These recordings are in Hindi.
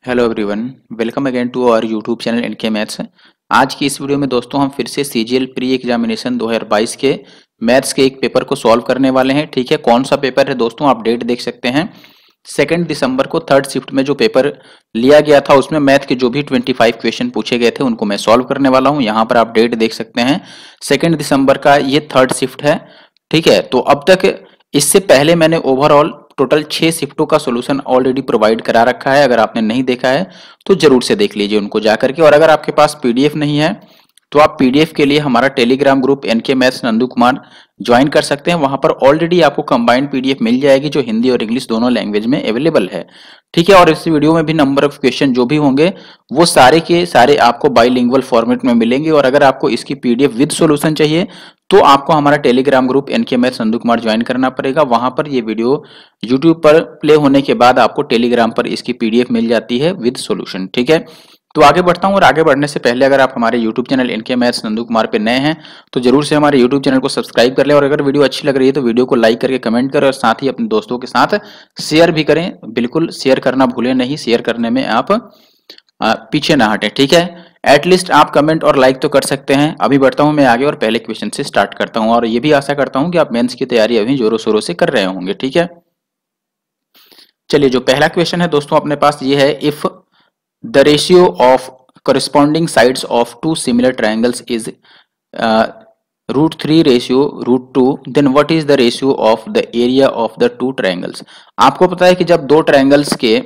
Hello everyone, welcome again to our YouTube channel NK maths. आज की इस वीडियो में दोस्तों हम फिर से सीजीएल प्री एग्जामिनेशन 2022 के मैथ्स के एक पेपर को सॉल्व करने वाले हैं। ठीक है, कौन सा पेपर है दोस्तों, आप डेट देख सकते हैं। 2 दिसंबर को थर्ड शिफ्ट में जो पेपर लिया गया था उसमें मैथ के जो भी 25 क्वेश्चन पूछे गए थे उनको मैं सॉल्व करने वाला हूँ। यहाँ पर आप डेट देख सकते हैं, 2 दिसंबर का ये थर्ड शिफ्ट है। ठीक है, तो अब तक इससे पहले मैंने ओवरऑल टोटल 6 शिफ्टों का सॉल्यूशन ऑलरेडी प्रोवाइड करा रखा है। अगर आपने नहीं देखा है तो जरूर से देख लीजिए उनको जाकर के। और अगर आपके पास पीडीएफ नहीं है तो आप पीडीएफ के लिए हमारा Telegram group NK maths Nandu Kumar join कर सकते हैं। वहां पर ऑलरेडी आपको कंबाइंड पीडीएफ मिल जाएगी जो हिंदी और इंग्लिश दोनों लैंग्वेज में अवेलेबल है। ठीक है, और इस वीडियो में भी नंबर ऑफ क्वेश्चन जो भी होंगे वो सारे के सारे आपको बाइलिंगुअल फॉर्मेट में मिलेंगे। और अगर आपको इसकी पीडीएफ विद सॉल्यूशन चाहिए तो आपको हमारा Telegram group NK maths Nandu Kumar join करना पड़ेगा। वहां पर ये वीडियो यूट्यूब पर प्ले होने के बाद आपको टेलीग्राम पर इसकी पीडीएफ मिल जाती है विद सॉल्यूशन। ठीक है, तो आगे बढ़ता हूं। और आगे बढ़ने से पहले अगर आप हमारे YouTube channel NK maths Nandu Kumar पे नए हैं तो जरूर से हमारे यूट्यूब चैनल को सब्सक्राइब कर लें। और अगर वीडियो अच्छी लग रही है तो वीडियो को लाइक करके कमेंट करें और साथ ही अपने दोस्तों के साथ शेयर भी करें। बिल्कुल शेयर करना भूलें नहीं, शेयर करने में आप पीछे ना हटें। ठीक है, एटलीस्ट आप कमेंट और लाइक तो कर सकते हैं। अभी बढ़ता हूं मैं आगे और पहले क्वेश्चन से स्टार्ट करता हूं। और ये भी आशा करता हूं कि आप मेंस की तैयारी अभी जोरों शोरों से कर रहे होंगे। ठीक है, चलिए जो पहला क्वेश्चन है दोस्तों अपने पास ये है, if the ratio of corresponding sides of two similar triangles is √3 ratio √2, then what is the ratio of the area of the two triangles। आपको पता है कि जब दो ट्रायंगल्स के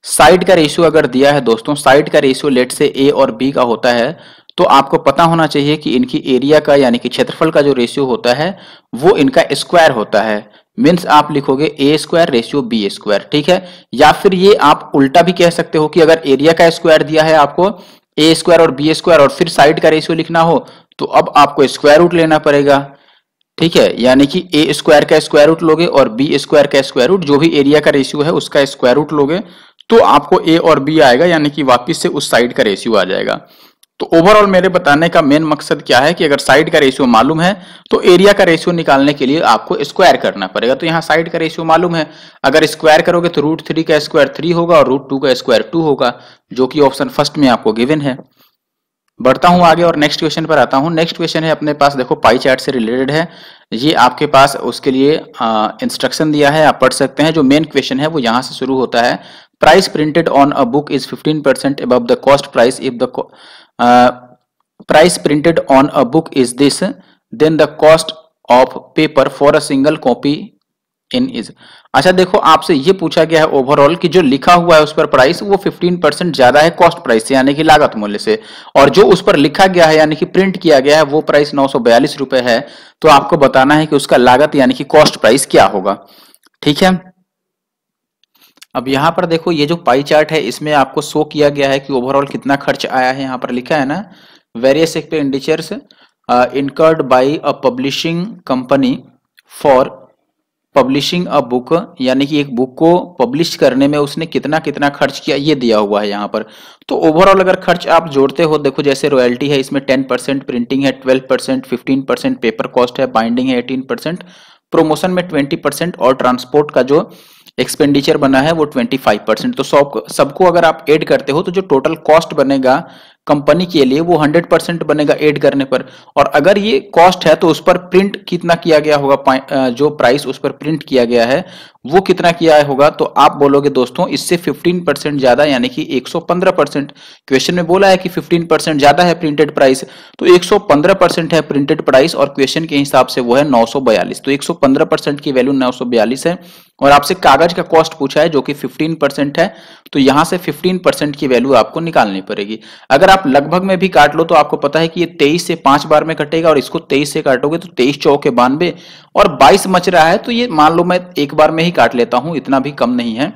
साइड का रेशियो अगर दिया है दोस्तों, साइड का रेशियो लेट से ए और बी का होता है तो आपको पता होना चाहिए कि इनकी एरिया का यानी कि क्षेत्रफल का जो रेशियो होता है वो इनका स्क्वायर होता है। मीन्स आप लिखोगे ए स्क्वायर रेशियो बी स्क्वायर। ठीक है, या फिर ये आप उल्टा भी कह सकते हो कि अगर एरिया का स्क्वायर दिया है आपको ए स्क्वायर और बी स्क्वायर और फिर साइड का रेशियो लिखना हो तो अब आपको स्क्वायर रूट लेना पड़ेगा। ठीक है, यानी कि ए स्क्वायर का स्क्वायर रूट लोगे और बी स्क्वायर का स्क्वायर रूट, जो भी एरिया का रेशियो है उसका स्क्वायर रूट लोगे तो आपको ए और बी आएगा, यानी कि वापिस से उस साइड का रेशियो आ जाएगा। तो ओवरऑल मेरे बताने का मेन मकसद क्या है कि अगर साइड का रेशियो मालूम है तो एरिया का रेशियो निकालने के लिए आपको स्क्वायर करना पड़ेगा। तो यहाँ साइड का रेशियो मालूम है, अगर स्क्वायर करोगे तो √3 का स्क्वायर 3 होगा और √2 का स्क्वायर 2 होगा, जो कि ऑप्शन फर्स्ट में आपको गिवन है। बढ़ता हूं आगे और नेक्स्ट क्वेश्चन पर आता हूं। नेक्स्ट क्वेश्चन है अपने पास, देखो पाई चार्ट से रिलेटेड है ये, आपके पास उसके लिए इंस्ट्रक्शन दिया है, आप पढ़ सकते हैं। जो मेन क्वेश्चन है वो यहां से शुरू होता है, price printed on a book is 15% above the cost price if the price printed on a book is this, then the cost of paper for a single copy in is। अच्छा देखो, आपसे ये पूछा गया है ओवरऑल कि जो लिखा हुआ है उस पर प्राइस वो 15% ज्यादा है कॉस्ट प्राइस से, यानी कि लागत मूल्य से, और जो उस पर लिखा गया है यानी कि प्रिंट किया गया है वो प्राइस 942 रुपए है। तो आपको बताना है कि उसका लागत यानी कि कॉस्ट प्राइस क्या होगा। ठीक है, अब यहां पर देखो ये जो पाई चार्ट है इसमें आपको शो किया गया है कि ओवरऑल कितना खर्च आया है। यहां पर लिखा है ना, various expenditures incurred by a publishing company for publishing a book, यानी कि एक बुक को पब्लिश करने में उसने कितना कितना खर्च किया ये दिया हुआ है यहाँ पर। तो ओवरऑल अगर खर्च आप जोड़ते हो, देखो जैसे रॉयल्टी है इसमें 10%, प्रिंटिंग है 12%, 15% पेपर कॉस्ट है, बाइंडिंग है 18%, प्रमोशन में 20% और ट्रांसपोर्ट का जो एक्सपेंडिचर बना है वो 25%। तो सबको अगर आप ऐड करते हो तो जो टोटल कॉस्ट बनेगा कंपनी के लिए वो 100% बनेगा ऐड करने पर। और अगर ये कॉस्ट है तो उस पर प्रिंट कितना किया गया होगा, जो प्राइस उस पर प्रिंट किया गया है वो कितना किया होगा, तो आप बोलोगे दोस्तों इससे 15% ज्यादा यानी कि 115%। क्वेश्चन में बोला है कि 15% ज्यादा है प्रिंटेड प्राइस, तो 115% है प्रिंटेड प्राइस और क्वेश्चन के हिसाब से वो है 942। तो 115% की वैल्यू 942 है और आपसे कागज का कॉस्ट पूछा है जो कि 15% है, तो यहां से 15% की वैल्यू आपको निकालनी पड़ेगी। अगर आप लगभग में भी काट लो तो आपको पता है कि ये 23 से 5 बार में कटेगा और इसको 23 से काटोगे तो 23 चौके 92 और 22 मच रहा है, तो ये मान लो मैं एक बार में ही काट लेता हूं, इतना भी कम नहीं है।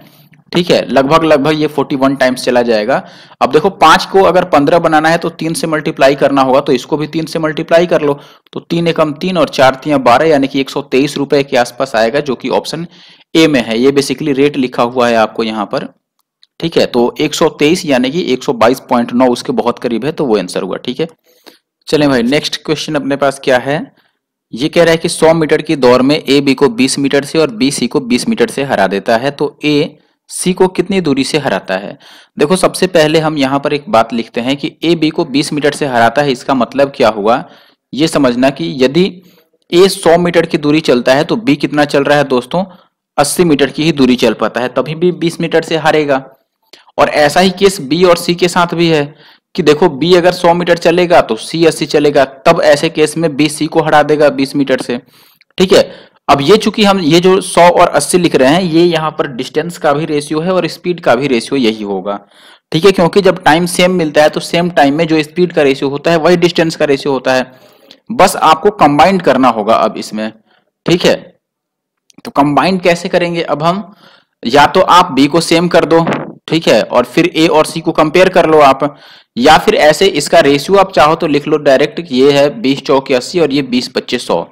ठीक है, लगभग ये 41 टाइम्स चला जाएगा। अब देखो 5 को अगर 15 बनाना है तो 3 से मल्टीप्लाई करना होगा, तो इसको भी 3 से मल्टीप्लाई कर लो, तो 3 एकम 3 और 4 तियां 12 यानी कि 123 रुपए के आसपास आएगा, जो कि ऑप्शन ए में है। ये बेसिकली रेट लिखा हुआ है आपको यहाँ पर। ठीक है, तो 123 यानी कि 122.9 उसके बहुत करीब है, तो वो आंसर हुआ। ठीक है, चलें भाई नेक्स्ट क्वेश्चन अपने पास क्या है, ये कह रहा है कि 100 मीटर की दौड़ में ए बी को 20 मीटर से और बी सी को 20 मीटर से हरा देता है, तो ए सी को कितनी दूरी से हराता है। देखो सबसे पहले हम यहाँ पर एक बात लिखते हैं कि ए बी को 20 मीटर से हराता है। इसका मतलब क्या हुआ, ये समझना कि यदि ए 100 मीटर की दूरी चलता है तो बी कितना चल रहा है दोस्तों, 80 मीटर की ही दूरी चल पाता है, तभी भी 20 मीटर से हारेगा। और ऐसा ही केस बी और सी के साथ भी है कि देखो बी अगर 100 मीटर चलेगा तो सी 80 चलेगा, तब ऐसे केस में बी सी को हरा देगा 20 मीटर से। ठीक है, अब ये चूंकि हम ये जो 100 और 80 लिख रहे हैं, ये यहाँ पर डिस्टेंस का भी रेशियो है और स्पीड का भी रेशियो यही होगा। ठीक है, क्योंकि जब टाइम सेम मिलता है तो सेम टाइम में जो स्पीड का रेशियो होता है वही डिस्टेंस का रेशियो होता है। बस आपको कंबाइंड करना होगा अब इसमें। ठीक है, तो कंबाइंड कैसे करेंगे, अब हम या तो आप बी को सेम कर दो, ठीक है, और फिर ए और सी को कंपेयर कर लो आप, या फिर ऐसे इसका रेशियो आप चाहो तो लिख लो डायरेक्ट, ये है 20 चौके 80 और ये 20 25 100।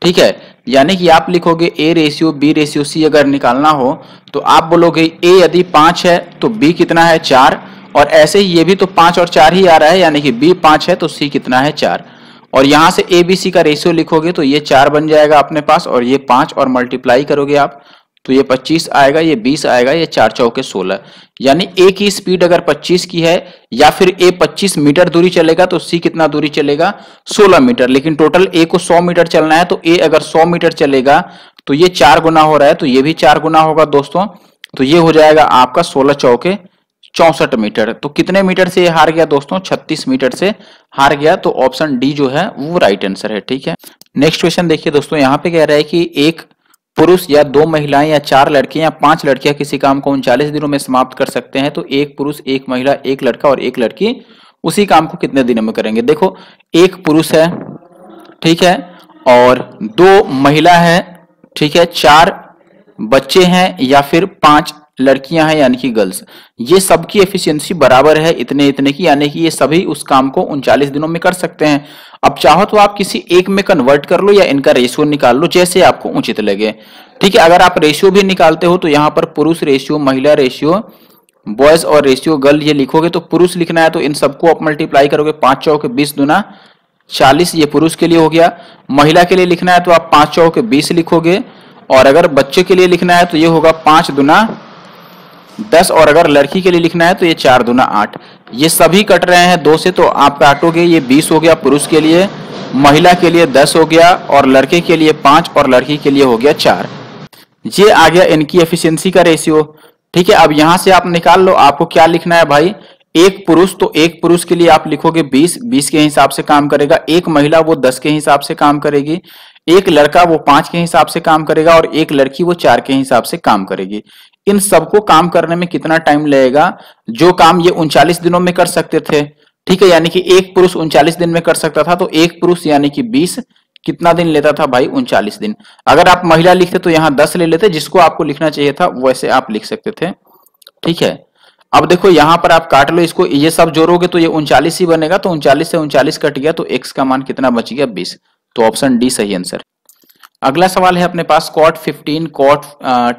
ठीक है, यानी कि आप लिखोगे A ratio B ratio C अगर निकालना हो तो आप बोलोगे ए यदि 5 है तो बी कितना है 4, और ऐसे ही ये भी तो 5 और 4 ही आ रहा है, यानी कि बी 5 है तो सी कितना है 4। और यहां से ए बी सी का रेशियो लिखोगे तो ये 4 बन जाएगा अपने पास, और ये 5 और मल्टीप्लाई करोगे आप तो ये 25 आएगा, ये 20 आएगा, ये 4 चौके 16। यानी ए की स्पीड अगर 25 की है या फिर ए 25 मीटर दूरी चलेगा तो सी कितना दूरी चलेगा 16 मीटर। लेकिन टोटल ए को 100 मीटर चलना है तो ए अगर 100 मीटर चलेगा तो ये 4 गुना हो रहा है तो ये भी 4 गुना होगा दोस्तों। तो ये हो जाएगा आपका 16 चौके 64 मीटर। तो कितने मीटर से ये हार गया दोस्तों, 36 मीटर से हार गया। तो ऑप्शन डी जो है वो राइट आंसर है। ठीक है, नेक्स्ट क्वेश्चन देखिए दोस्तों, यहाँ पे कह रहा है कि एक पुरुष या 2 महिलाएं या 4 लड़कियां या 5 लड़कियां किसी काम को 39 दिनों में समाप्त कर सकते हैं, तो एक पुरुष, एक महिला, एक लड़का और एक लड़की उसी काम को कितने दिनों में करेंगे। देखो एक पुरुष है, ठीक है, और 2 महिला है, ठीक है, 4 बच्चे हैं या फिर 5 लड़कियां हैं यानी कि गर्ल्स, ये सबकी एफिशिएंसी बराबर है इतने इतने की, यानी कि ये सभी उस काम को 39 दिनों में कर सकते हैं। अब चाहो तो आप किसी एक में कन्वर्ट कर लो या इनका रेशियो निकाल लो, जैसे आपको उचित लगे। ठीक है, अगर आप रेशियो भी निकालते हो तो यहाँ पर पुरुष रेशियो, महिला रेशियो, बॉयज और रेशियो गर्ल ये लिखोगे तो पुरुष लिखना है तो इन सबको आप मल्टीप्लाई करोगे, 5 चौके 20 दूना 40, ये पुरुष के लिए हो गया। महिला के लिए लिखना है तो आप 5 चौके 20 लिखोगे, और अगर बच्चे के लिए लिखना है तो ये होगा 5 दूना 10, और अगर लड़की के लिए लिखना है तो ये 4 दूना 8। ये सभी कट रहे हैं 2 से तो आप काटोगे, ये 20 हो गया पुरुष के लिए, महिला के लिए 10 हो गया, और लड़के के लिए 5 और लड़की के लिए हो गया 4। ये आ गया इनकी एफिशिएंसी का रेशियो। ठीक है, अब यहां से आप निकाल लो आपको क्या लिखना है भाई। एक पुरुष, तो एक पुरुष के लिए आप लिखोगे 20 के हिसाब से काम करेगा, एक महिला वो 10 के हिसाब से काम करेगी, एक लड़का वो 5 के हिसाब से काम करेगा, और एक लड़की वो 4 के हिसाब से काम करेगी। इन सबको काम करने में कितना टाइम लगेगा, जो काम ये 39 दिनों में कर सकते थे। ठीक है, यानी कि एक पुरुष 39 दिन में कर सकता था, तो एक पुरुष यानी कि 20 कितना दिन लेता था भाई, 39 दिन। अगर आप महिला लिखते तो यहाँ 10 ले लेते, जिसको आपको लिखना चाहिए था वैसे आप लिख सकते थे। ठीक है, अब देखो यहां पर आप काट लो इसको, ये सब जोड़ोगे तो ये 39 ही बनेगा, तो 39 से 39 कट गया तो x का मान कितना बच गया 20। तो ऑप्शन डी सही आंसर। अगला सवाल है अपने पास कॉट 15, कॉट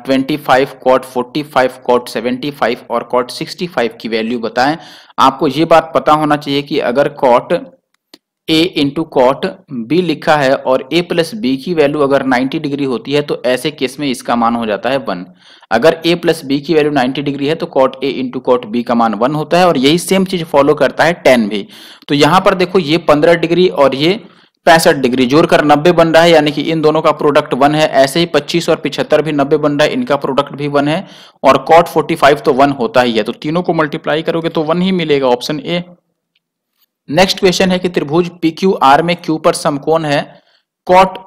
25, कॉट 45, कॉट 75 और कॉट 65 की वैल्यू बताएं। आपको ये बात पता होना चाहिए कि अगर cot a into cot b लिखा है और a प्लस बी की वैल्यू अगर 90 डिग्री होती है तो ऐसे केस में इसका मान हो जाता है 1। अगर a प्लस बी की वैल्यू 90 डिग्री है तो cot a into cot b का मान 1 होता है, और यही सेम चीज फॉलो करता है tan भी। तो यहां पर देखो ये 15 डिग्री और ये 65 डिग्री जोड़कर 90 बन रहा है, यानी कि इन दोनों का प्रोडक्ट 1 है। ऐसे ही 25 और 75 भी 90 बन रहा है, इनका प्रोडक्ट भी 1 है, और कॉट 45 तो 1 होता ही है, तो तीनों को मल्टीप्लाई करोगे तो 1 ही मिलेगा, ऑप्शन ए। नेक्स्ट क्वेश्चन है कि त्रिभुज PQR में Q पर समकोण है, कॉट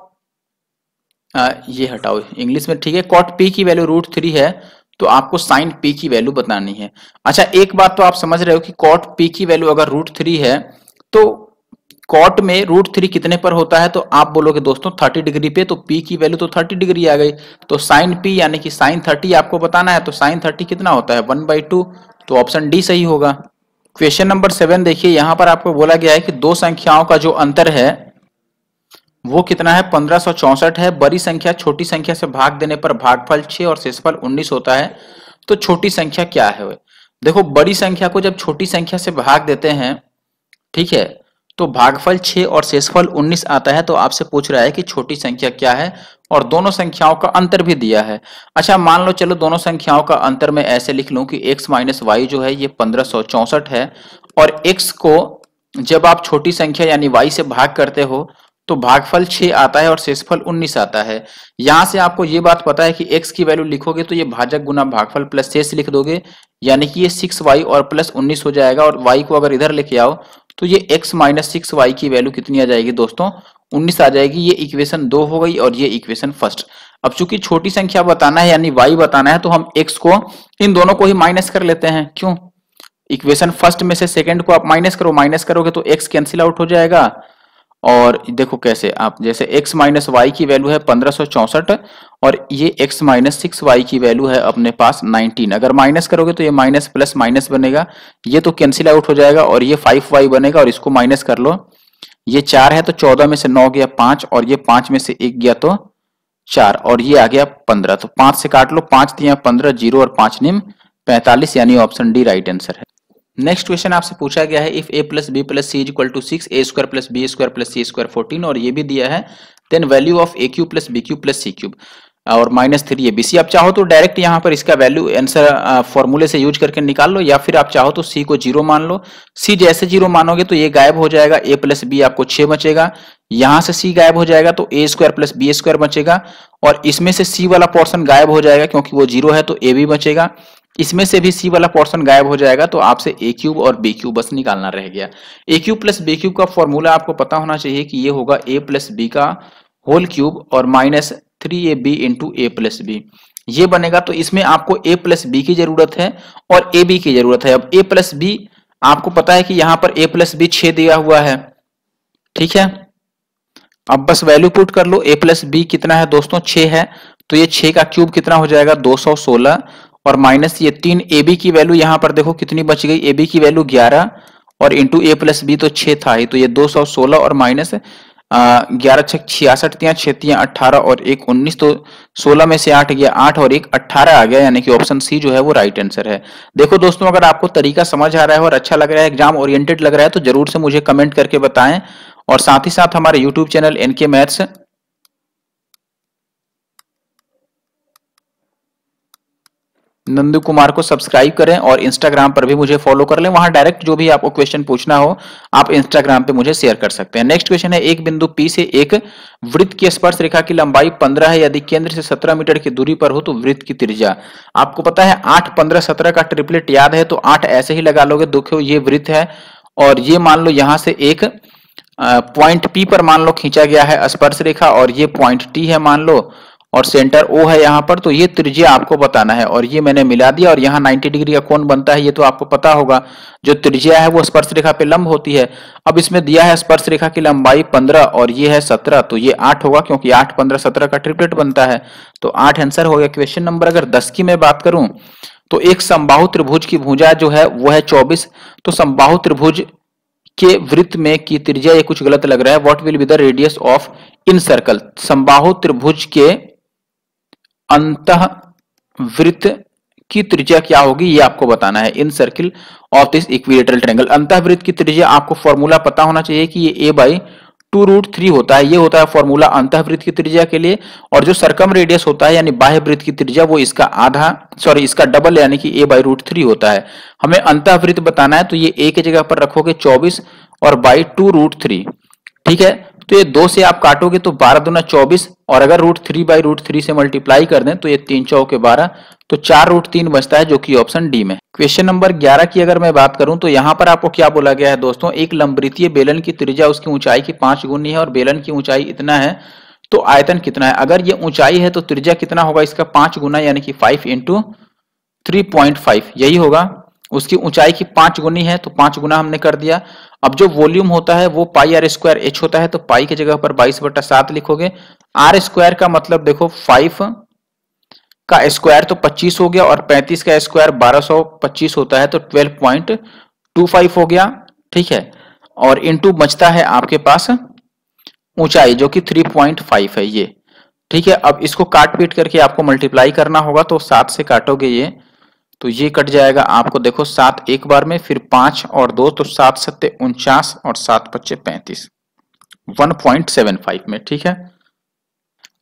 ये हटाओ इंग्लिश में, ठीक है, कॉट P की वैल्यू √3 है, तो आपको साइन P की वैल्यू बतानी है। अच्छा एक बात तो आप समझ रहे हो कि कॉट P की वैल्यू अगर √3 है तो कॉट में √3 कितने पर होता है, तो आप बोलोगे दोस्तों 30 डिग्री पे, तो P की वैल्यू तो 30 डिग्री आ गई, तो साइन P यानी कि साइन 30 आपको बताना है, तो साइन 30 कितना होता है 1/2, तो ऑप्शन डी सही होगा। क्वेश्चन नंबर 7 देखिए, यहां पर आपको बोला गया है कि दो संख्याओं का जो अंतर है वो कितना है 1564 है। बड़ी संख्या छोटी संख्या से भाग देने पर भागफल 6 और शेषफल 19 होता है, तो छोटी संख्या क्या है। देखो बड़ी संख्या को जब छोटी संख्या से भाग देते हैं, ठीक है, तो भागफल 6 और शेषफल 19 आता है, तो आपसे पूछ रहा है कि छोटी संख्या क्या है, और दोनों संख्याओं का अंतर भी दिया है। अच्छा मान लो चलो दोनों संख्याओं का अंतर मैं ऐसे लिख लूं कि x माइनस वाई जो है ये 1564 है, और x को जब आप छोटी संख्या यानी y से भाग करते हो तो भागफल 6 आता है और शेषफल 19 आता है। यहां से आपको ये बात पता है कि x की वैल्यू लिखोगे तो ये भाजक गुना भागफल प्लस शेष लिख दोगे, यानी कि ये 6y और प्लस 19 हो जाएगा, और y को अगर इधर लेके आओ तो ये x माइनस 6y की वैल्यू कितनी आ जाएगी दोस्तों, 19 आ जाएगी। ये इक्वेशन 2 हो गई और ये इक्वेशन फर्स्ट। अब चूंकि छोटी संख्या बताना है यानी y बताना है तो हम x को इन दोनों को ही माइनस कर लेते हैं। क्यों, इक्वेशन फर्स्ट में से सेकंड को आप माइनस करो, माइनस करोगे तो x कैंसिल आउट हो जाएगा। और देखो कैसे, आप जैसे x माइनस वाई की वैल्यू है 1564 और ये x माइनस 6y की वैल्यू है अपने पास 19। अगर माइनस करोगे तो ये माइनस प्लस माइनस बनेगा, ये तो कैंसिल आउट हो जाएगा और ये 5y बनेगा, और इसको माइनस कर लो। ये 4 है तो 14 में से 9 गया 5, और ये 5 में से 1 गया तो 4, और ये आ गया 15। तो 5 से काट लो, 5 दिया 15, 0 और 5 निम 45, यानी ऑप्शन डी राइट आंसर है। नेक्स्ट क्वेश्चन आपसे पूछा गया है if a plus B plus C is equal to 6, A square plus B square plus C square 14, और ये भी दिया है then value of A cube plus B cube plus C cube और माइनस 3ab। आप चाहो तो डायरेक्ट यहाँ पर इसका वैल्यू आंसर फॉर्मूले से यूज करके निकाल लो, या फिर आप चाहो तो c को 0 मान लो। c जैसे 0 मानोगे तो ये गायब हो जाएगा, a प्लस बी आपको 6 बचेगा, यहां से c गायब हो जाएगा तो ए स्क्वायर प्लस बी स्क्वायर बचेगा, और इसमें से c वाला पोर्शन गायब हो जाएगा क्योंकि वो 0 है तो a भी बचेगा, इसमें से भी c वाला पोर्शन गायब हो जाएगा, तो आपसे a क्यूब और b क्यूब बस निकालना रह गया। a cube plus b cube का फॉर्मूला आपको पता होना चाहिए कि ये होगा a प्लस बी का होल क्यूब और माइनस 3ab इंटू ए प्लस बी, ये बनेगा। तो इसमें आपको a प्लस बी की जरूरत है और ए बी की जरूरत है। अब a प्लस बी आपको पता है कि यहां पर a प्लस बी 6 दिया हुआ है, ठीक है। अब बस वैल्यू पुट कर लो, a प्लस बी कितना है दोस्तों 6 है, तो ये 6 का क्यूब कितना हो जाएगा 216, और माइनस ये 3 ab की वैल्यू यहां पर देखो कितनी बच गई, ab की वैल्यू 11 और इंटू a प्लस बी तो 6 था ही, तो ये 216 और माइनस 11 छक 66, 6 18 और 1 19, तो 16 में से 8 गया 8 और 1 18 आ गया, यानी कि ऑप्शन सी जो है वो राइट आंसर है। देखो दोस्तों अगर आपको तरीका समझ आ रहा है और अच्छा लग रहा है, एग्जाम ओरिएंटेड लग रहा है, तो जरूर से मुझे कमेंट करके बताएं, और साथ ही साथ हमारे YouTube channel NK maths Nandu Kumar को सब्सक्राइब करें, और इंस्टाग्राम पर भी मुझे फॉलो कर लें, वहां डायरेक्ट जो भी आपको क्वेश्चन पूछना हो आप इंस्टाग्राम पे मुझे शेयर कर सकते हैं। नेक्स्ट क्वेश्चन है एक बिंदु P से एक वृत्त की स्पर्श रेखा की लंबाई 15 है, यदि केंद्र से 17 मीटर की दूरी पर हो तो वृत्त की त्रिज्या। आपको पता है 8 15 17 का ट्रिपलेट याद है, तो 8 ऐसे ही लगा लोगे। देखो ये वृत्त है और ये मान लो यहां से एक पॉइंट P पर मान लो खींचा गया है स्पर्श रेखा, और ये पॉइंट T है मान लो, और सेंटर O है यहाँ पर, तो ये त्रिज्या आपको बताना है, और ये मैंने मिला दिया। और यहाँ 90 डिग्री का कोण बनता है, ये तो आपको पता होगा, जो त्रिज्या है वो स्पर्श रेखा पे लंब होती है। अब इसमें दिया है स्पर्श रेखा की लंबाई 15 और ये है 17, तो ये 8 होगा क्योंकि 8 15 17 का ट्रिपलेट बनता है, तो 8 आंसर हो गया। क्वेश्चन नंबर अगर 10 की मैं बात करूं तो एक समबाहु त्रिभुज की भुजा जो है वो है 24, तो समबाहु त्रिभुज के वृत्त में की त्रिज्या, ये कुछ गलत लग रहा है, what will be the radius of in circle. समबाहु त्रिभुज के अंतः वृत्त की त्रिज्या क्या होगी ये आपको बताना है, इन circle of this equilateral triangle. अंतः वृत्त की त्रिज्या आपको फॉर्मूला पता होना चाहिए कि ये a/2√3 होता है, ये होता है फॉर्मूला अंतः वृत्त की त्रिज्या के लिए। और जो सर्कम रेडियस होता है यानी बाह्य वृत्त की त्रिज्या, वो इसका आधा इसका डबल यानी कि a/√3 होता है। हमें अंतः वृत्त बताना है, तो ये a की जगह पर रखोगे 24 और बाई 2√3, ठीक है। तो ये 2 से आप काटोगे तो 12 दूना 24, और अगर √3/√3 से मल्टीप्लाई कर दें तो ये 3 चौके 12, तो 4√3 बचता है, जो कि ऑप्शन डी में। क्वेश्चन नंबर 11 की अगर मैं बात करूं तो यहां पर आपको क्या बोला गया है दोस्तों, एक लंबवृत्तीय बेलन की त्रिज्या उसकी ऊंचाई की 5 गुनी है और बेलन की ऊंचाई इतना है, तो आयतन कितना है। अगर ये ऊंचाई है तो त्रिज्या कितना होगा इसका 5 गुना, यानी कि 5 इंटू 3.5 यही होगा। उसकी ऊंचाई की 5 गुनी है तो 5 गुना हमने कर दिया। अब जो वॉल्यूम होता है वो πr² होता है, तो पाई की जगह पर 22/7 लिखोगे। आर स्क्वायर का मतलब देखो 5 का स्क्वायर तो 25 हो गया, और 35 का स्क्वायर 1225 होता है, तो 12.25 हो गया, ठीक है। और इंटू बचता है आपके पास ऊंचाई जो कि 3.5 है ये, ठीक है। अब इसको काट पीट करके आपको मल्टीप्लाई करना होगा, तो 7 से काटोगे ये तो ये कट जाएगा आपको, देखो 7 एक बार में, फिर 5 और 2 तो 7 7 49 और 7 25 35, 1.75 में, ठीक है।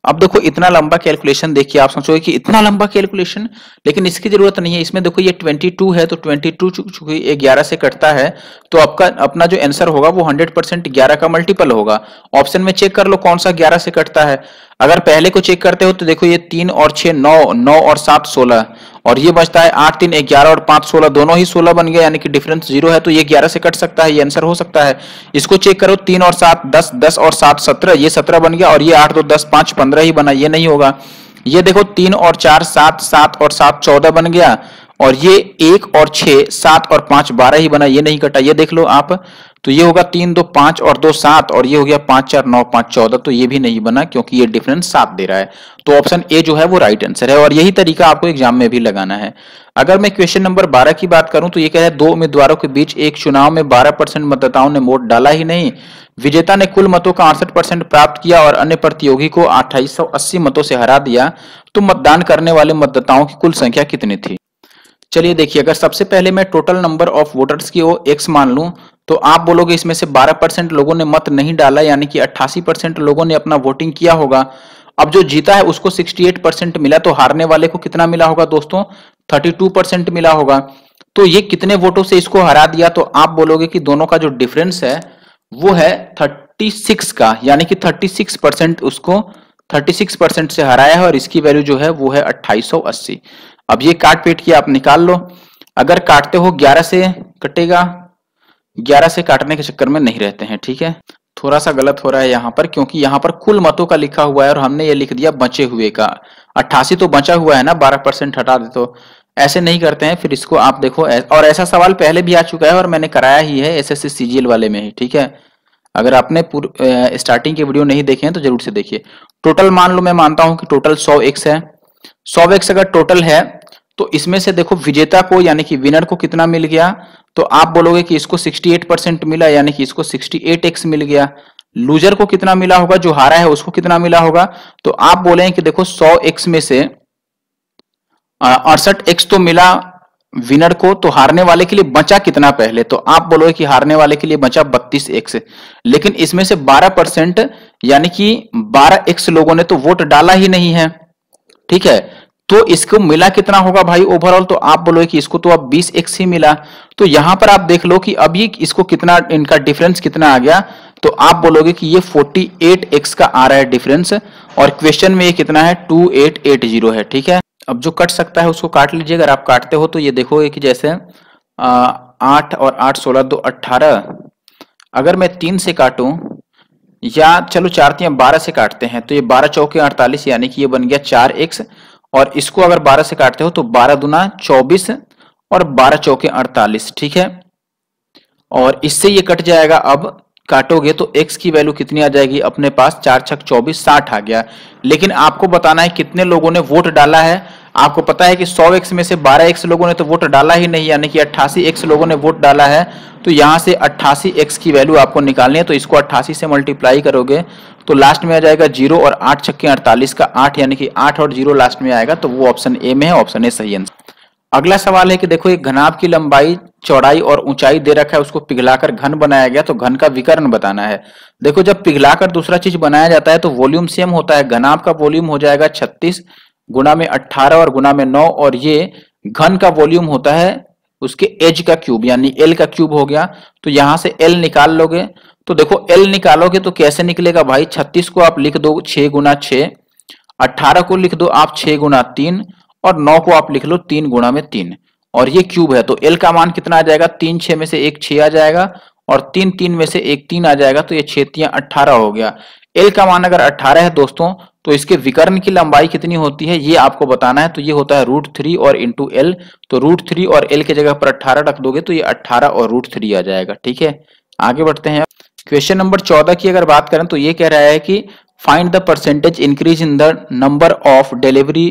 अब देखो इतना लंबा कैलकुलेशन देखिए, आप सोचोगे कि इतना लंबा कैलकुलेशन, लेकिन इसकी जरूरत नहीं है। इसमें देखो ये 22 है, तो 22 चूंकि 11 से कटता है, तो आपका अपना जो आंसर होगा वो 100% 11 का मल्टीपल होगा। ऑप्शन में चेक कर लो कौन सा 11 से कटता है। अगर पहले को चेक करते हो तो देखो ये 3 और 6 9, 9 और 7 16, और ये बचता है 8 3 11 और 5 16, दोनों ही 16 बन गए, यानी कि डिफरेंस 0 है, तो ये 11 से कट सकता है, ये आंसर हो सकता है। इसको चेक करो 3 और 7 10, 10 और 7 17, ये 17 बन गया, और ये 8 2 10 5 15 ही बना, ये नहीं होगा। ये देखो 3 और 4 7, 7 और 7 14 बन गया, और ये 1 और 6 7 और 5 12 ही बना, ये नहीं कटा। ये देख लो आप, तो ये होगा 3 2 5 और 2 7, और ये हो गया 5 4 9 5 14, तो ये भी नहीं बना क्योंकि ये डिफरेंस 7 दे रहा है। तो ऑप्शन ए जो है वो राइट आंसर है, और यही तरीका आपको एग्जाम में भी लगाना है। अगर मैं क्वेश्चन नंबर 12 की बात करूं तो ये कह रहा है 2 उम्मीदवारों के बीच एक चुनाव में 12% मतदाताओं ने वोट डाला ही नहीं, विजेता ने कुल मतों का 68% प्राप्त किया और अन्य प्रतियोगी को 2880 मतों से हरा दिया, तो मतदान करने वाले मतदाताओं की कुल संख्या कितनी थी। चलिए देखिए, अगर सबसे पहले मैं टोटल नंबर ऑफ वोटर्स की वो एक्स मान लूं, तो आप बोलोगे इसमें से 12% लोगों ने मत नहीं डाला, यानी कि 88% लोगों ने अपना वोटिंग किया होगा। अब जो जीता है उसको 68% मिला, तो हारने वाले को कितना मिला होगा दोस्तों, 32% मिला होगा। तो ये कितने वोटों से इसको हरा दिया, तो आप बोलोगे कि दोनों का जो डिफरेंस है वो है 36 का, यानी कि 36% उसको 36% से हराया है, और इसकी वैल्यू जो है वो है 2880। अब ये काट पीट के आप निकाल लो। अगर काटते हो 11 से कटेगा, 11 से काटने के चक्कर में नहीं रहते हैं, ठीक है। थोड़ा सा गलत हो रहा है यहाँ पर, क्योंकि यहाँ पर कुल मतों का लिखा हुआ है और हमने ये लिख दिया बचे हुए का। 88 तो बचा हुआ है ना, 12% हटा दे, तो ऐसे नहीं करते हैं। फिर इसको आप देखो, और ऐसा सवाल पहले भी आ चुका है और मैंने कराया ही है एसएससी सीजीएल वाले में ही, ठीक है। अगर आपने स्टार्टिंग के वीडियो नहीं देखे हैं तो जरूर से देखिए। टोटल मान लो, मैं मानता हूं कि टोटल 100x है। 100x अगर टोटल है तो इसमें से देखो विजेता को यानी कि विनर को कितना मिल गया, तो आप बोलोगे कि इसको 68% मिला, यानी कि इसको 68x मिल गया। लूजर को कितना मिला होगा, जो हारा है उसको कितना मिला होगा, तो आप बोले कि देखो 100x में से 68x तो मिला विनर को, तो हारने वाले के लिए बचा कितना पहले, तो आप बोलोगे कि हारने वाले के लिए बचा 32x। लेकिन इसमें से 12% यानी कि 12x लोगों ने तो वोट डाला ही नहीं है, ठीक है। तो इसको मिला कितना होगा भाई ओवरऑल, तो आप बोलोगे कि इसको तो अब 20x ही मिला। तो यहां पर आप देख लो कि अभी इसको कितना, इनका डिफरेंस कितना आ गया, तो आप बोलोगे कि ये 48x का आ रहा है डिफरेंस, और क्वेश्चन में ये कितना है 2880 है, ठीक है। अब जो कट सकता है उसको काट लीजिए। अगर आप काटते हो तो ये देखोगे कि जैसे 8 और 8 16 2 18, अगर मैं 3 से काटूं, या चलो 4 3 12 से काटते हैं, तो ये 12 चौके 48, यानी कि ये बन गया 4x। और इसको अगर 12 से काटते हो तो 12 दूना 24 और 12 चौके 48, ठीक है। और इससे ये कट जाएगा। अब काटोगे तो x की वैल्यू कितनी आ जाएगी अपने पास, 4 छक 24 60 आ गया। लेकिन आपको बताना है कितने लोगों ने वोट डाला है। आपको पता है कि 100x में से 12x लोगों ने तो वोट डाला ही नहीं, यानी कि 88x लोगों ने वोट डाला है। तो यहां से 88x की वैल्यू आपको निकालनी है, तो इसको 88 से मल्टीप्लाई करोगे तो लास्ट में आ जाएगा 0, और 8 छक्के 48 का 8, यानी कि 8 और 0 लास्ट में आएगा, तो वो ऑप्शन ए में है, ऑप्शन ए सही आंसर। अगला सवाल है कि देखो एक घनाभ की लंबाई चौड़ाई और ऊंचाई दे रखा है, उसको पिघलाकर घन बनाया गया, तो घन का विकर्ण बताना है। देखो जब पिघलाकर दूसरा चीज बनाया जाता है तो वॉल्यूम सेम होता है। घनाभ का वॉल्यूम हो जाएगा 36 गुना में 18 और गुना में 9, और ये घन का वॉल्यूम होता है उसके एज का क्यूब, यानी एल का क्यूब हो गया। तो यहां से एल निकाल लोगे, तो देखो एल निकालोगे तो कैसे निकलेगा भाई, 36 को आप लिख दो 6 गुना 6, 18 को लिख दो आप 6 गुना 3, और 9 को आप लिख लो 3 गुना में 3, और ये क्यूब है। तो एल का मान कितना आ जाएगा, 3 6 में से एक 6 आ जाएगा, और 3 3 में से एक 3 आ जाएगा, तो ये 6 3 18 हो गया। एल का मान अगर 18 है दोस्तों, तो इसके विकर्ण की लंबाई कितनी होती है ये आपको बताना है। तो ये होता है √3 और इंटू एल, तो √3 और एल के जगह पर 18 रख दोगे तो ये 18 और √3 आ जाएगा, ठीक है। आगे बढ़ते हैं। क्वेश्चन नंबर 14 की अगर बात करें तो ये कह रहा है कि find the percentage increase in the number of delivery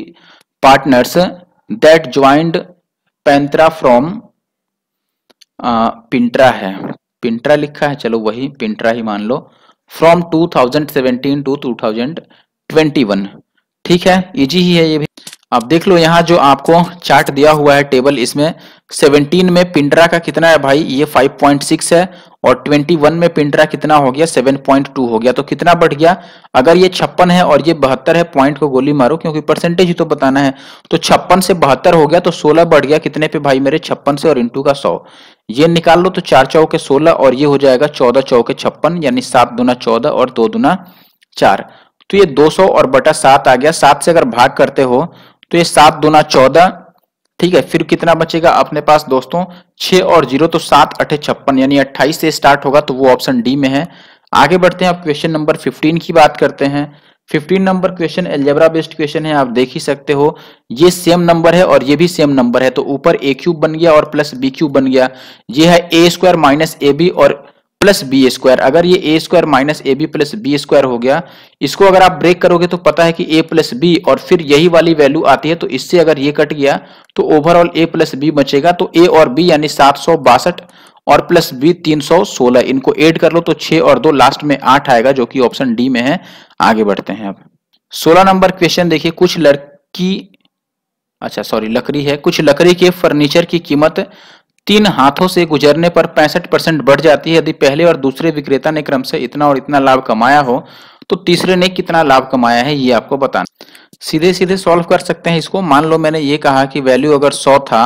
partners that joined पेंट्रा फ्रॉम, पिंट्रा है, पिंट्रा लिखा है, चलो वही पिंट्रा ही मान लो, फ्रॉम 2017 टू 2021, ठीक है, इजी ही है ये भी। अब देख लो यहाँ जो आपको चार्ट दिया हुआ है टेबल, इसमें 17 में पिंटरा का कितना है भाई, ये 5.6 है, और 21 में पिंटरा कितना हो गया, 7.2 हो गया। तो कितना बढ़ गया, अगर ये 56 है और ये 72 है, पॉइंट को गोली मारो क्योंकि परसेंटेज ही तो बताना है। तो 56 से 72 हो गया तो 16 बढ़ गया कितने पे भाई मेरे, 56 से, और इंटू का 100 ये निकाल लो तो 4 चौके 16 और ये हो जाएगा 14 चौके 56, यानी 7 दूना 14 और 2 दूना 4। तो ये 200 और बटा 7 आ गया। 7 से अगर भाग करते हो तो ये 7 दूना 14, ठीक है। फिर कितना बचेगा अपने पास दोस्तों, 6 और 0 तो 7 8 56, यानी 28 से स्टार्ट होगा, तो वो ऑप्शन डी में है। आगे बढ़ते हैं, अब क्वेश्चन नंबर 15 की बात करते हैं। 15 number question algebra based question है, आप देख ही सकते हो। ये सेम नंबर है और ये भी सेम नंबर है, तो ऊपर ए क्यूब बन गया और प्लस बी क्यूब बन गया। ये है A square minus A B और प्लस बी स्क्वायर। अगर ये A square minus A B plus B square हो गया, इसको अगर आप ब्रेक करोगे तो पता है कि ए प्लस बी और फिर यही वाली वैल्यू आती है, तो इससे अगर ये कट गया तो ओवरऑल ए प्लस बी बचेगा। तो ए और बी यानी 762 और प्लस बी 316, इनको ऐड कर लो तो 6 और 2 लास्ट में 8 आएगा, जो कि ऑप्शन डी में है। आगे बढ़ते हैं अब 16 नंबर क्वेश्चन देखिए। लकड़ी है, कुछ लकड़ी के फर्नीचर की कीमत 3 हाथों से गुजरने पर 65% बढ़ जाती है। यदि पहले और दूसरे विक्रेता ने क्रम से इतना और इतना लाभ कमाया हो तो तीसरे ने कितना लाभ कमाया है, ये आपको बताना। सीधे सीधे सॉल्व कर सकते हैं इसको। मान लो मैंने ये कहा कि वैल्यू अगर 100 था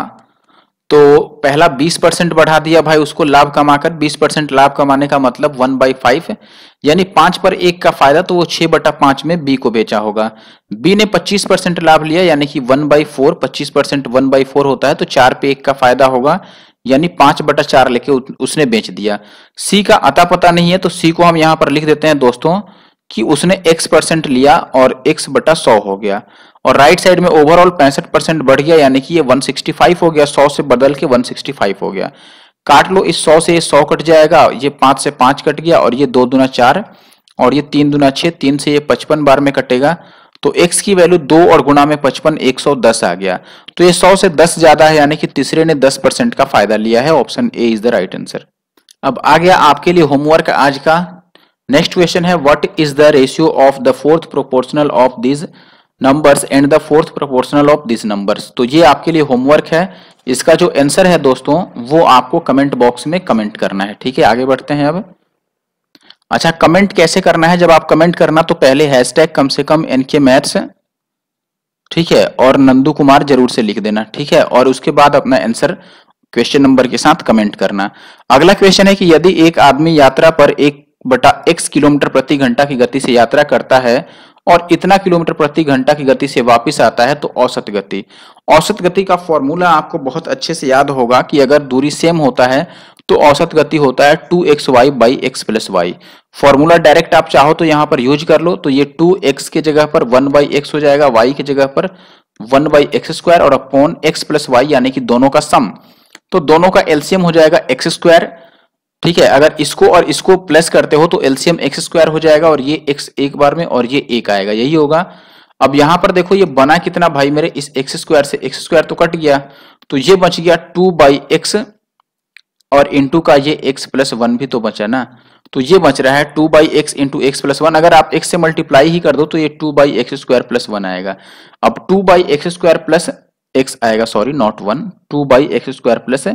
तो पहला 20% बढ़ा दिया भाई उसको लाभ कमाकर। 20% लाभ कमाने का मतलब 1/5, यानी 5 पर 1 का फायदा, तो वो 6/5 में बी को बेचा होगा। बी ने 25% लाभ लिया, यानी कि 1/4, 25% 1/4 होता है, तो 4 पे 1 का फायदा होगा, यानी 5/4 लेके उसने बेच दिया। सी का अता पता नहीं है, तो सी को हम यहां पर लिख देते हैं दोस्तों कि उसने x% लिया और x/100 हो गया। और राइट साइड में ओवरऑल 65% बढ़ गया, यानी कि ये 165 हो गया। 100 से बदल के 165 हो गया। काट लो, इस 100 से ये 100 कट जाएगा, ये 5 से 5 कट गया, और ये 2 दूना 4 और ये 3 दूना 6, 3 से ये 55 बार में कटेगा, तो x की वैल्यू 2 और गुणा में 55 110 आ गया। तो ये 100 से 10 ज्यादा है, यानी कि तीसरे ने 10% का फायदा लिया है। Option A is the right answer. अब आ गया आपके लिए होमवर्क आज का। नेक्स्ट क्वेश्चन है, what is the ratio of the fourth proportional of this numbers and the fourth proportional of this numbers. तो ये आपके लिए होमवर्क है। इसका जो आंसर है दोस्तों वो आपको कमेंट बॉक्स में कमेंट करना है, ठीक है। आगे बढ़ते हैं अब। अच्छा, कमेंट कैसे करना है, जब आप कमेंट करना तो पहले हैशटैग कम से कम एनके मैथ्स, ठीक है, और नंदू कुमार जरूर से लिख देना, ठीक है। और उसके बाद अपना आंसर क्वेश्चन नंबर के साथ कमेंट करना। अगला क्वेश्चन है कि यदि एक आदमी यात्रा पर 1/x किलोमीटर प्रति घंटा की गति से यात्रा करता है और इतना किलोमीटर प्रति घंटा की गति से वापस आता है, तो औसत गति। औसत गति का फॉर्मूला आपको बहुत अच्छे से याद होगा कि अगर दूरी सेम होता है तो औसत गति होता है 2xy by x plus Y. Formula direct आप चाहो तो यहां पर यूज कर लो, तो ये 2x के जगह पर 1/x हो जाएगा, y की जगह पर 1/x² और अपॉन x प्लस वाई, यानी कि दोनों का सम। तो दोनों का एलसीएम हो जाएगा x², ठीक है। अगर इसको और इसको प्लस करते हो तो एलसीएम x² हो जाएगा, और ये x एक बार में और ये 1 आएगा, यही होगा। अब यहां पर देखो ये बना कितना भाई मेरे, इस x² से x² तो कट गया, तो ये बच गया 2/x और इंटू का ये x प्लस 1 भी तो बचा ना, तो ये बच रहा है 2/x इंटू x प्लस 1। अगर आप x से मल्टीप्लाई ही कर दो तो ये 2/x² प्लस 1 आएगा। अब 2/x² प्लस x आएगा, sorry not 1, 2/x² plus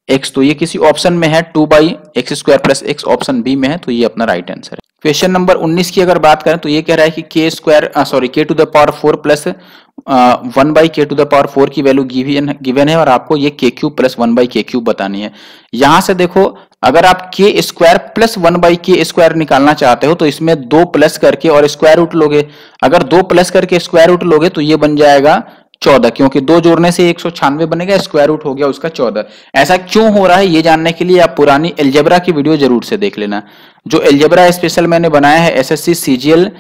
x, तो ये किसी ऑप्शन में है, 2/x² plus x option B में है, तो ये अपना राइट आंसर है। क्वेश्चन नंबर 19 की अगर बात करें तो ये कह रहा है कि k टू द पावर 4 प्लस 1/k टू द पावर 4 की वैल्यू गिवन है, और आपको ये k³ प्लस 1/k³ बतानी है। यहां से देखो, अगर आप k² प्लस 1/k² निकालना चाहते हो तो इसमें 2 प्लस करके और स्क्वायर रूट लोगे। अगर 2 प्लस करके स्क्वायर रूट लोगे तो ये बन जाएगा 14, क्योंकि 2 जोड़ने से 196 बनेगा, स्क्वायर रूट हो गया उसका 14। ऐसा क्यों हो रहा है ये जानने के लिए आप पुरानी अलजेब्रा की वीडियो जरूर से देख लेना। जो अलजेब्रा स्पेशल मैंने बनाया है एसएससी सीजीएल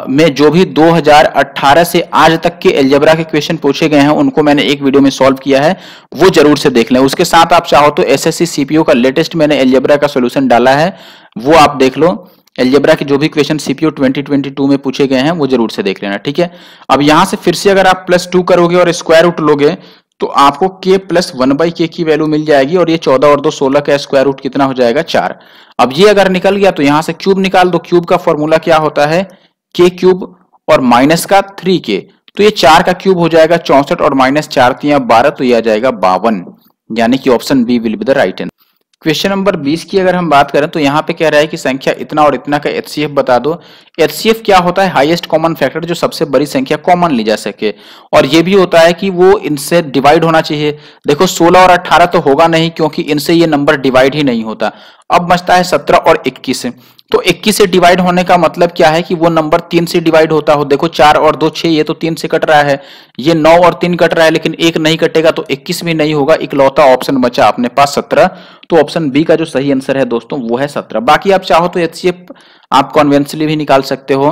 में, जो भी 2018 से आज तक के अलजेब्रा के क्वेश्चन पूछे गए हैं उनको मैंने एक वीडियो में सॉल्व किया है, वो जरूर से देख लें। उसके साथ आप चाहो तो एसएससी सीपीओ का लेटेस्ट मैंने अलजेब्रा का सोल्यूशन डाला है, वो आप देख लो। अलजेब्रा के जो भी क्वेश्चन सीपीओ 2022 में पूछे गए हैं वो जरूर से देख लेना, ठीक है। अब यहां से फिर से अगर आप +2 करोगे और स्क्वायर रूट लोगे तो आपको k प्लस 1/k की वैल्यू मिल जाएगी, और ये 14 और 2 16 का स्क्वायर रूट कितना हो जाएगा 4। अब ये अगर निकल गया तो यहां से क्यूब निकाल दो। क्यूब का फॉर्मूला क्या होता है, k³ और माइनस का 3k, तो ये 4 का क्यूब हो जाएगा 64 और माइनस 4 तिया 12, तो ये आ जाएगा 52, यानी कि option B will be the right answer. Question number 20 की अगर हम बात करें तो यहाँ पे कह रहा है कि संख्या इतना और इतना का एचसीएफ बता दो। एचसीएफ क्या होता है? हाईएस्ट कॉमन फैक्टर, जो सबसे बड़ी संख्या कॉमन ली जा सके, और ये भी होता है कि वो इनसे डिवाइड होना चाहिए। देखो 16 और 18 तो होगा नहीं, क्योंकि इनसे ये नंबर डिवाइड ही नहीं होता। अब बचता है 17 और 21। तो 21 से डिवाइड होने का मतलब क्या है कि वो नंबर 3 से डिवाइड होता हो। देखो 4 और 2 6, ये तो 3 से कट रहा है, ये 9 और 3 कट रहा है, लेकिन एक नहीं कटेगा, तो 21 भी नहीं होगा। इकलौता ऑप्शन बचा अपने पास 17, तो ऑप्शन बी का जो सही आंसर है दोस्तों वो है 17। बाकी आप चाहो तो एचसीएफ आप कॉन्वेंशनली भी निकाल सकते हो।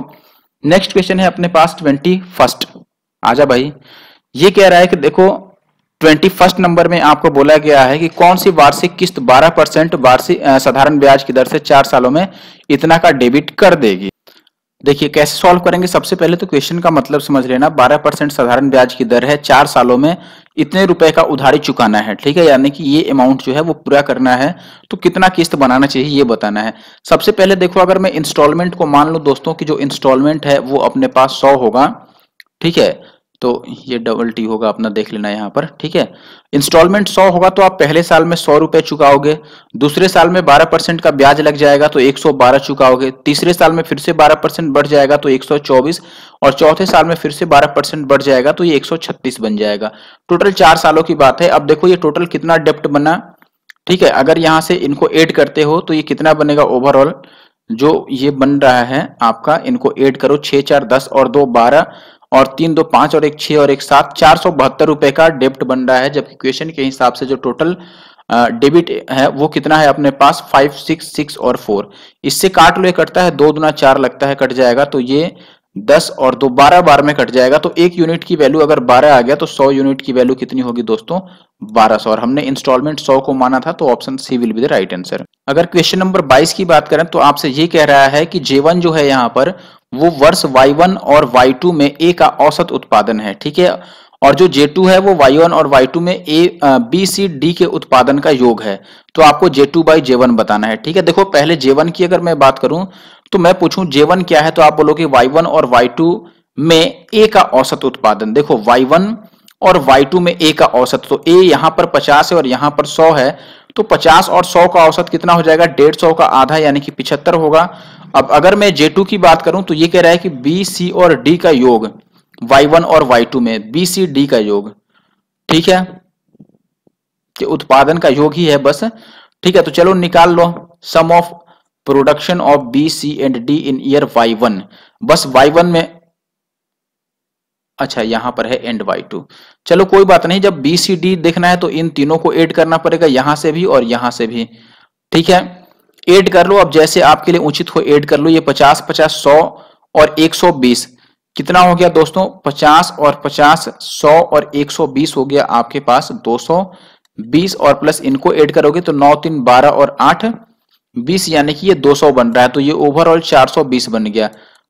नेक्स्ट क्वेश्चन है अपने पास 21। आजा भाई। ये कह रहा है कि देखो 21 नंबर में आपको बोला गया है कि कौन सी वार्षिक किस्त 12% वार्षिक साधारण ब्याज की दर से 4 सालों में इतना का डेबिट कर देगी। देखिए कैसे सॉल्व करेंगे। सबसे पहले तो क्वेश्चन का मतलब समझ लेना। 12% साधारण ब्याज की दर है, 4 सालों में इतने रुपए का उधारी चुकाना है, ठीक है, यानी कि ये अमाउंट जो है वो पूरा करना है, तो कितना किस्त बनाना चाहिए ये बताना है। सबसे पहले देखो, अगर मैं इंस्टॉलमेंट को मान लूं दोस्तों कि जो इंस्टॉलमेंट है वो अपने पास 100 होगा, ठीक है, तो ये डबल टी होगा अपना, देख लेना यहाँ पर, ठीक है। इंस्टॉलमेंट 100 होगा तो आप पहले साल में 100 रुपए चुकाओगे, दूसरे साल में 12% का ब्याज लग जाएगा तो 112 चुकाओगे, तीसरे साल में फिर से 12% बढ़ जाएगा तो 124, और चौथे साल में फिर से 12% बढ़ जाएगा तो ये 136 बन जाएगा। टोटल 4 सालों की बात है। अब देखो ये टोटल कितना डेप्ट बना, ठीक है। अगर यहां से इनको ऐड करते हो तो ये कितना बनेगा ओवरऑल, जो ये बन रहा है आपका, इनको ऐड करो, 6 4 10 और 2 12 और 3 2 5 और 1 6 और 1 7, 472 रुपए का डेब्ट बन रहा है। जबकि क्वेश्चन के हिसाब से जो टोटल डेबिट है वो कितना है अपने पास, 5 6 6 और 4। इससे काट लो, ये कटता है, 2 दूना 4 लगता है, कट जाएगा, तो ये 10 और 2 12 बार में कट जाएगा। तो 1 यूनिट की वैल्यू अगर 12 आ गया तो 100 यूनिट की वैल्यू कितनी होगी दोस्तों, 1200। और हमने इंस्टॉलमेंट 100 को माना था, तो option C will be the right answer. अगर क्वेश्चन नंबर 22 की बात करें तो आपसे ये कह रहा है कि J1 जो है यहाँ पर वो वर्ष Y1 और Y2 में A का औसत उत्पादन है, ठीक है, और जो J2 है वो Y1 और Y2 में B C D के उत्पादन का योग है। तो आपको J2 बाई J1 बताना है, ठीक है। देखो पहले J1 की अगर मैं बात करूं तो मैं पूछूं J1 क्या है, तो आप बोलोगे Y1 और Y2 में A का औसत उत्पादन। देखो Y1 और Y2 में A का औसत, तो A यहाँ पर 50 है और यहाँ पर 100 है, तो 50 और 100 का औसत कितना हो जाएगा, 150 का आधा यानी कि 75 होगा। अब अगर मैं J2 की बात करूं तो ये कह रहा है कि B C और D का योग, Y1 और Y2 में B C D का योग, ठीक है, कि उत्पादन का योग ही है बस, ठीक है। तो चलो निकाल लो, sum of production of B C and D in year Y1, बस Y1 में, अच्छा यहां पर है एंड Y2, चलो कोई बात नहीं। जब B C D देखना है तो इन तीनों को ऐड करना पड़ेगा, यहां से भी और यहां से भी, ठीक है, ऐड कर लो। अब जैसे आपके लिए उचित हो ऐड कर लो। ये 50 50 100 और 120 कितना हो गया दोस्तों, 50 और 50 100 और 120 हो गया आपके पास 220, और प्लस इनको ऐड करोगे तो 9 3 12 और 8 20, यानी कि ये 200 बन रहा है, तो ये ओवरऑल 420 बन गया।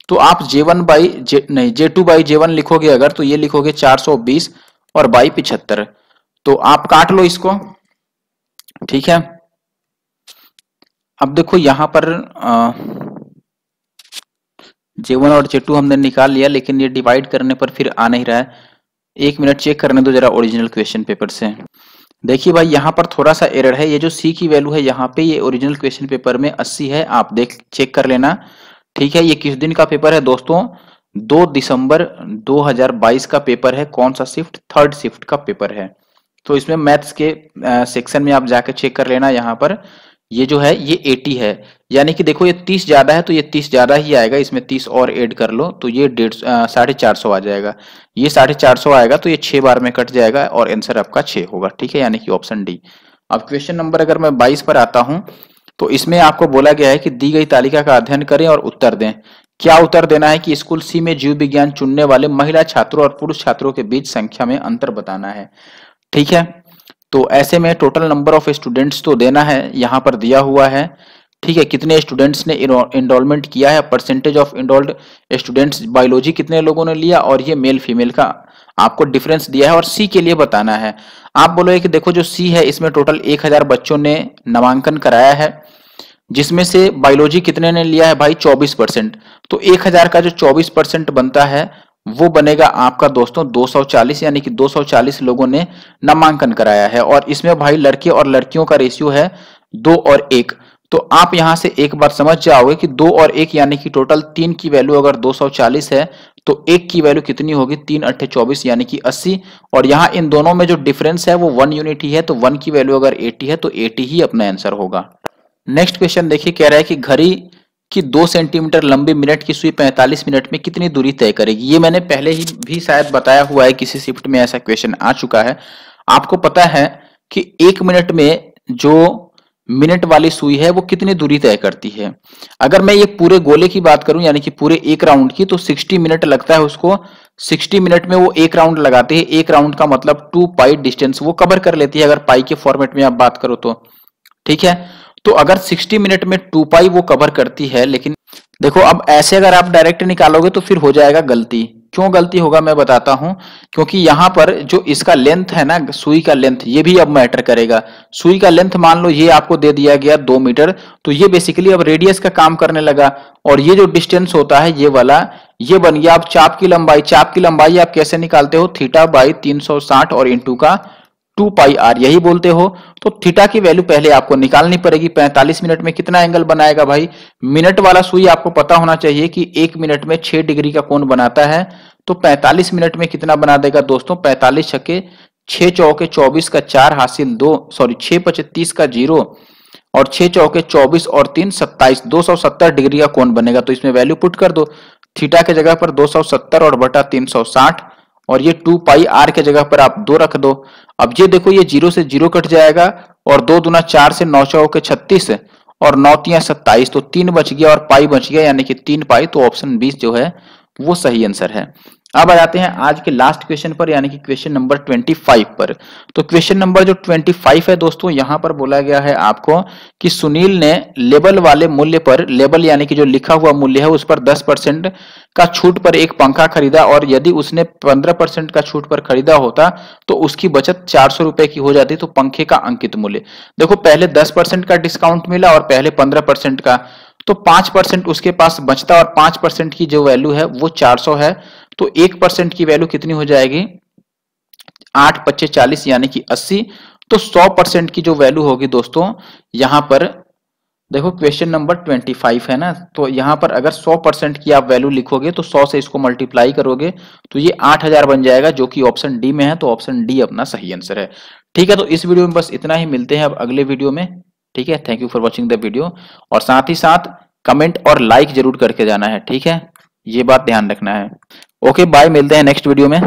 तो आप J1 बाई नहीं J2 बाई J1 लिखोगे अगर, तो ये लिखोगे 420 और बाई 75, तो आप काट लो इसको, ठीक है। अब देखो यहां पर J1 और J2 हमने निकाल लिया, लेकिन ये डिवाइड करने पर फिर आ नहीं रहा है। 1 मिनट चेक करने दो जरा ओरिजिनल क्वेश्चन पेपर से। देखिए भाई यहाँ पर थोड़ा सा एरर है, ये जो C की वैल्यू है यहाँ पे, ये ओरिजिनल क्वेश्चन पेपर में 80 है, आप देख चेक कर लेना, ठीक है। ये किस दिन का पेपर है दोस्तों, 2 दिसंबर 2022 का पेपर है। कौन सा शिफ्ट, 3rd शिफ्ट का पेपर है। तो इसमें मैथ्स के सेक्शन में आप जाकर चेक कर लेना। यहाँ पर ये जो है ये 80 है, यानी कि देखो ये 30 ज्यादा है तो ये 30 ज्यादा ही आएगा, इसमें 30 और ऐड कर लो तो ये 450 आ जाएगा, ये 450 आएगा, तो ये 6 बार में कट जाएगा और आंसर आपका 6 होगा, ठीक है, यानी कि ऑप्शन डी। अब क्वेश्चन नंबर अगर मैं 22 पर आता हूं तो इसमें आपको बोला गया है कि दी गई तालिका का अध्ययन करें और उत्तर दें। क्या उत्तर देना है कि स्कूल सी में जीव विज्ञान चुनने वाले महिला छात्रों और पुरुष छात्रों के बीच संख्या में अंतर बताना है, ठीक है। तो ऐसे में टोटल नंबर ऑफ स्टूडेंट्स तो देना है, यहां पर दिया हुआ है, ठीक है, कितने स्टूडेंट्स ने इनरोलमेंट किया है, percentage of enrolled students biology कितने लोगों ने लिया, और ये मेल फीमेल का आपको डिफरेंस दिया है, और सी के लिए बताना है। आप बोलोगे कि देखो जो सी है इसमें टोटल 1000 बच्चों ने नामांकन कराया है, जिसमें से बायोलॉजी कितने ने लिया है भाई 24%, तो 1000 का जो 24% बनता है वो बनेगा आपका दोस्तों 240, यानी कि 240 लोगों ने नामांकन कराया है। और इसमें भाई लड़के और लड़कियों का रेशियो है 2 और 1। तो आप यहां से एक बार समझ जाओगे कि 2 और 1 यानी कि टोटल 3 की वैल्यू अगर 240 है तो 1 की वैल्यू कितनी होगी, 3 अट्ठे 24 यानी कि 80। और यहाँ इन दोनों में जो डिफरेंस है वो 1 यूनिट ही है, तो 1 की वैल्यू अगर 80 है तो 80 ही अपना आंसर होगा। नेक्स्ट क्वेश्चन देखिए, कह रहा है कि घड़ी की 2 सेंटीमीटर लंबी मिनट की सुई 45 मिनट में कितनी दूरी तय करेगी। ये मैंने पहले ही भी शायद बताया हुआ है, किसी शिफ्ट में ऐसा क्वेश्चन आ चुका है। आपको पता है कि 1 मिनट में जो मिनट वाली सुई है वो कितनी दूरी तय करती है। अगर मैं ये पूरे गोले की बात करूं यानी कि पूरे एक राउंड की, तो 60 मिनट लगता है उसको। 60 मिनट में वो एक राउंड लगाते हैं। एक राउंड का मतलब 2 पाई डिस्टेंस वो कवर कर लेती है, अगर पाई के फॉर्मेट में आप बात करो तो। ठीक है, तो अगर 60 मिनट में 2 पाई वो कवर करती है, लेकिन देखो अब ऐसे अगर आप डायरेक्ट निकालोगे तो फिर हो जाएगा गलती। क्यों गलती होगा मैं बताता हूं, क्योंकि यहां पर जो इसका लेंथ है ना, सुई का लेंथ, ये भी अब मैटर करेगा। सुई का लेंथ मान लो ये आपको दे दिया गया 2 मीटर, तो ये बेसिकली अब रेडियस का काम करने लगा। और ये जो डिस्टेंस होता है ये वाला, ये बन गया अब चाप की लंबाई। चाप की लंबाई आप कैसे निकालते हो, थीटा बाई 360 और इंटू का 2 पाई आर, यही बोलते हो। तो थीटा की वैल्यू पहले आपको निकालनी पड़ेगी। 45 मिनट में कितना एंगल बनाएगा भाई, मिनट वाला सुई आपको पता होना चाहिए कि 1 मिनट में 6 डिग्री का कोण बनाता है। तो 45 मिनट में कितना बना देगा दोस्तों, 45 छक्के 6 चौके 24 का 4 हासिल 2, सॉरी 6 पचे 30 का 0 और 6 चौके 24 और 3 27, 270 डिग्री का कोण बनेगा। तो इसमें वैल्यू पुट कर दो, थीटा के जगह पर 270 और बटा 360, और ये 2 पाई आर के जगह पर आप 2 रख दो। अब ये देखो ये 0 से 0 कट जाएगा, और 2 दूना 4 से 9 चौके 36 और 9 तिया 27, तो 3 बच गया और पाई बच गया, यानी कि 3 पाई। तो ऑप्शन 20 जो है वो सही आंसर है। अब आ जाते हैं आज के लास्ट क्वेश्चन पर, यानी कि क्वेश्चन नंबर 25 पर। तो क्वेश्चन नंबर जो 25 है दोस्तों, यहां पर बोला गया है आपको कि सुनील ने लेबल वाले मूल्य पर, लेबल यानी कि जो लिखा हुआ मूल्य है उस पर 10% का छूट पर एक पंखा खरीदा, और यदि उसने 15% का छूट पर खरीदा होता तो उसकी बचत 400 रुपए की हो जाती। तो पंखे का अंकित मूल्य, देखो पहले 10% का डिस्काउंट मिला और पहले 15% का, तो 5% उसके पास बचता, और 5% की जो वैल्यू है वो 400 है। तो 1% की वैल्यू कितनी हो जाएगी, 8 पच्चे 40 यानी कि 80। तो 100% की जो वैल्यू होगी दोस्तों, यहां पर देखो क्वेश्चन नंबर 25 है ना, तो यहां पर अगर 100% की आप वैल्यू लिखोगे तो 100 से इसको मल्टीप्लाई करोगे तो ये 8000 बन जाएगा, जो कि ऑप्शन डी में है। तो ऑप्शन डी अपना सही आंसर है। ठीक है, तो इस वीडियो में बस इतना ही, मिलते हैं अब अगले वीडियो में। ठीक है, thank you for watching the video, और साथ ही साथ कमेंट और लाइक जरूर करके जाना है। ठीक है, ये बात ध्यान रखना है। ओके बाय, मिलते हैं नेक्स्ट वीडियो में।